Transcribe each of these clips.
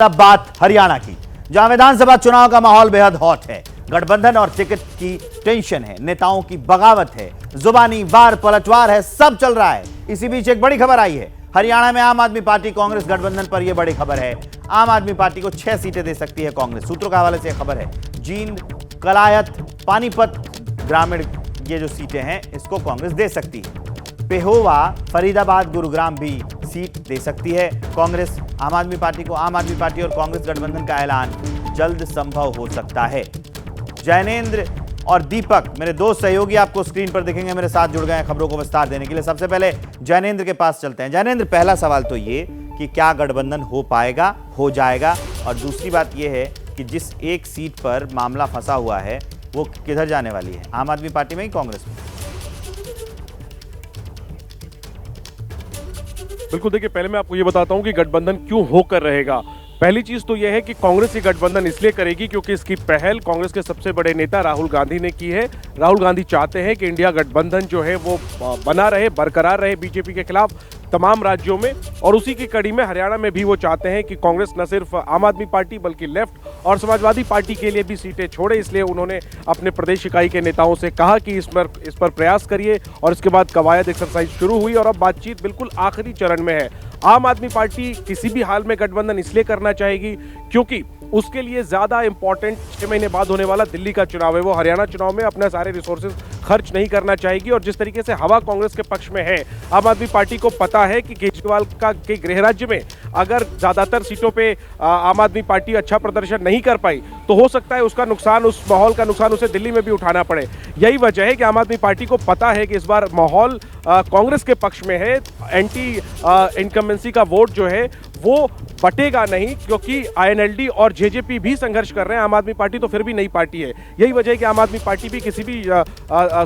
अब बात हरियाणा की, जहां विधानसभा चुनाव का माहौल बेहद हॉट है। गठबंधन और टिकट की टेंशन है, नेताओं की बगावत है, जुबानी वार पलटवार है, सब चल रहा है। इसी बीच एक बड़ी खबर आई है। हरियाणा में आम आदमी पार्टी कांग्रेस गठबंधन पर यह बड़ी खबर है। आम आदमी पार्टी को 6 सीटें दे सकती है कांग्रेस। सूत्रों के हवाले से यह खबर है। जींद, कलायत, पानीपत ग्रामीण, ये जो सीटें हैं इसको कांग्रेस दे सकती है। पेहोवा, फरीदाबाद, गुरुग्राम भी सीट दे सकती है कांग्रेस आम आदमी पार्टी को। आम आदमी पार्टी और कांग्रेस गठबंधन का ऐलान जल्द संभव हो सकता है। जैनेंद्र और दीपक, मेरे दो सहयोगी आपको स्क्रीन पर दिखेंगे, मेरे साथ जुड़ गए हैं खबरों को विस्तार देने के लिए। सबसे पहले जैनेंद्र के पास चलते हैं। जैनेंद्र, पहला सवाल तो ये कि क्या गठबंधन हो पाएगा, हो जाएगा? और दूसरी बात यह है कि जिस एक सीट पर मामला फंसा हुआ है वो किधर जाने वाली है, आम आदमी पार्टी में ही कांग्रेस में? बिल्कुल, देखिए पहले मैं आपको ये बताता हूँ कि गठबंधन क्यों होकर रहेगा। पहली चीज तो यह है कि कांग्रेस ये गठबंधन इसलिए करेगी क्योंकि इसकी पहल कांग्रेस के सबसे बड़े नेता राहुल गांधी ने की है। राहुल गांधी चाहते हैं कि इंडिया गठबंधन जो है वो बना रहे, बरकरार रहे बीजेपी के खिलाफ तमाम राज्यों में, और उसी की कड़ी में हरियाणा में भी वो चाहते हैं कि कांग्रेस न सिर्फ आम आदमी पार्टी बल्कि लेफ्ट और समाजवादी पार्टी के लिए भी सीटें छोड़े। इसलिए उन्होंने अपने प्रदेश इकाई के नेताओं से कहा कि इस पर प्रयास करिए, और इसके बाद कवायद एक्सरसाइज शुरू हुई और अब बातचीत बिल्कुल आखिरी चरण में है। आम आदमी पार्टी किसी भी हाल में गठबंधन इसलिए करना चाहेगी क्योंकि उसके लिए ज्यादा इंपॉर्टेंट 6 महीने बाद होने वाला दिल्ली का चुनाव है। वो हरियाणा चुनाव में अपने सारे रिसोर्सेज खर्च नहीं करना चाहेगी, और जिस तरीके से हवा कांग्रेस के पक्ष में है, आम आदमी पार्टी को पता है कि केजरीवाल के गृह राज्य में अगर ज्यादातर सीटों पे आम आदमी पार्टी अच्छा प्रदर्शन नहीं कर पाई तो हो सकता है उसका नुकसान, उस माहौल का नुकसान उसे दिल्ली में भी उठाना पड़े। यही वजह है कि आम आदमी पार्टी को पता है कि इस बार माहौल कांग्रेस के पक्ष में है। एंटी इनकम्बेंसी का वोट जो है वो बटेगा नहीं, क्योंकि आईएनएलडी और जेजेपी भी संघर्ष कर रहे हैं। आम आदमी पार्टी तो फिर भी नई पार्टी है। यही वजह है कि आम आदमी पार्टी भी किसी भी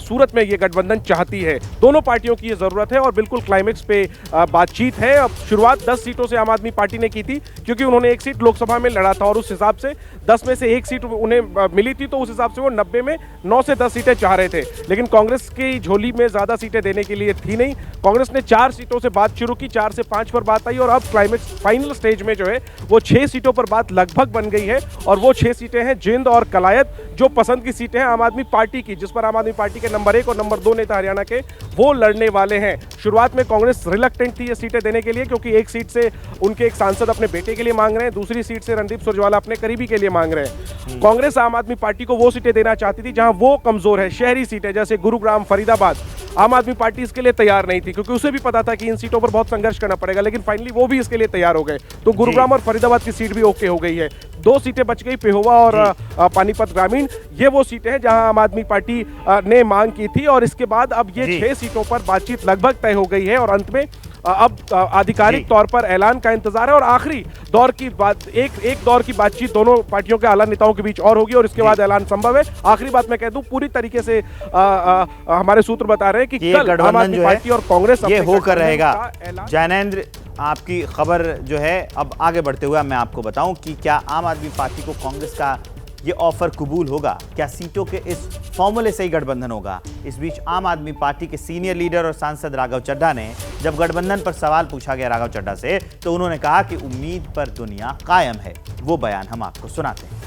सूरत में ये गठबंधन चाहती है। दोनों पार्टियों की ये जरूरत है और बिल्कुल क्लाइमेक्स पे बातचीत है। अब शुरुआत 10 सीटों से आम आदमी पार्टी ने की थी, क्योंकि उन्होंने एक सीट लोकसभा में लड़ा था और उस हिसाब से 10 में से एक सीट उन्हें मिली थी, तो उस हिसाब से वो 90 में 9 से 10 सीटें चाह रहे थे। लेकिन कांग्रेस की झोली में ज्यादा सीटें देने के लिए थी नहीं। कांग्रेस ने 4 सीटों से बात शुरू की, 4 से 5 पर बात आई, और अब क्लाइमेक्स फाइनल स्टेज में जो है वो 6 सीटों पर बात लगभग बन गई है। और वो 6 सीटें हैं जींद और कलायत, जो पसंद की सीटें हैं आम आदमी पार्टी की, जिस पर आम आदमी पार्टी के नंबर 1 और नंबर 2 नेता हरियाणा के वो लड़ने वाले हैं। शुरुआत में कांग्रेस रिलक्टेंट थी ये सीटें देने के लिए, क्योंकि एक सीट से उनके एक सांसद अपने बेटे के लिए मांग रहे हैं, दूसरी सीट से रणदीप सुरजेवाला अपने करीबी के लिए मांग रहे हैं। कांग्रेस आम आदमी पार्टी को वो सीटें देना चाहती थी जहां वो कमजोर है, शहरी सीटें जैसे गुरुग्राम, फरीदाबाद। आम आदमी पार्टी इसके लिए तैयार नहीं थी, क्योंकि उसे भी पता था कि इन सीटों पर बहुत संघर्ष करना पड़ेगा, लेकिन फाइनली वो भी इसके लिए तैयार हो गए। तो गुरुग्राम और फरीदाबाद की सीट भी ओके हो गई है। 2 सीटें बच गई, पेहोवा और पानीपत ग्रामीण। ये वो सीटें हैं जहां आम आदमी पार्टी ने मांग की थी, और इसके बाद अब ये 6 सीटों पर बातचीत लगभग तय हो गई है, और अंत में अब आधिकारिक तौर पर ऐलान का इंतजार है। और आखिरी दौर की बात, एक दौर की बातचीत दोनों पार्टियों के आला नेताओं के बीच और होगी, और इसके बाद ऐलान संभव है। आखिरी बात मैं कह दूं, पूरी तरीके से हमारे सूत्र बता रहे हैं कि कल आम आदमी पार्टी और कांग्रेस ये होकर रहेगा। जैनेंद्र, आपकी खबर जो है, अब आगे बढ़ते हुए मैं आपको बताऊं कि क्या आम आदमी पार्टी को कांग्रेस का ये ऑफर कबूल होगा? क्या सीटों के इस फॉर्मूले से ही गठबंधन होगा? इस बीच आम आदमी पार्टी के सीनियर लीडर और सांसद राघव चड्ढा ने, जब गठबंधन पर सवाल पूछा गया राघव चड्ढा से, तो उन्होंने कहा कि उम्मीद पर दुनिया कायम है। वो बयान हम आपको सुनाते हैं।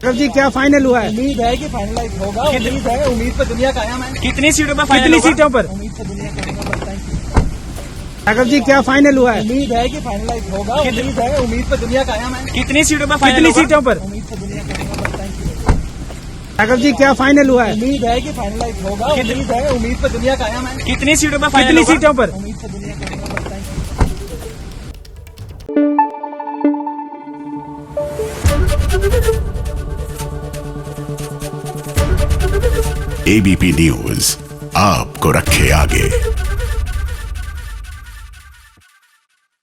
राघव जी, क्या फाइनल हुआ है? उम्मीद है कि फाइनलाइज होगा। उम्मीद पर दुनिया कायम है। कितनी सीटों पर फाइनल? कितनी सीटों पर? उम्मीद पर दुनिया कायम है। राघव जी, क्या फाइनल हुआ है? उम्मीद है कि फाइनलाइज होगा। उम्मीद पर दुनिया कायम है। कितनी सीटों पर? कितनी सीटों पर? उम्मीद पर दुनिया कायम है। राघव जी, क्या फाइनल हुआ है? उम्मीद है कि फाइनलाइज होगा। उम्मीद पर दुनिया कायम है। कितनी सीटों पर? कितनी सीटों पर? उम्मीद पर दुनिया कायम है। एबीपी न्यूज आपको रखे आगे।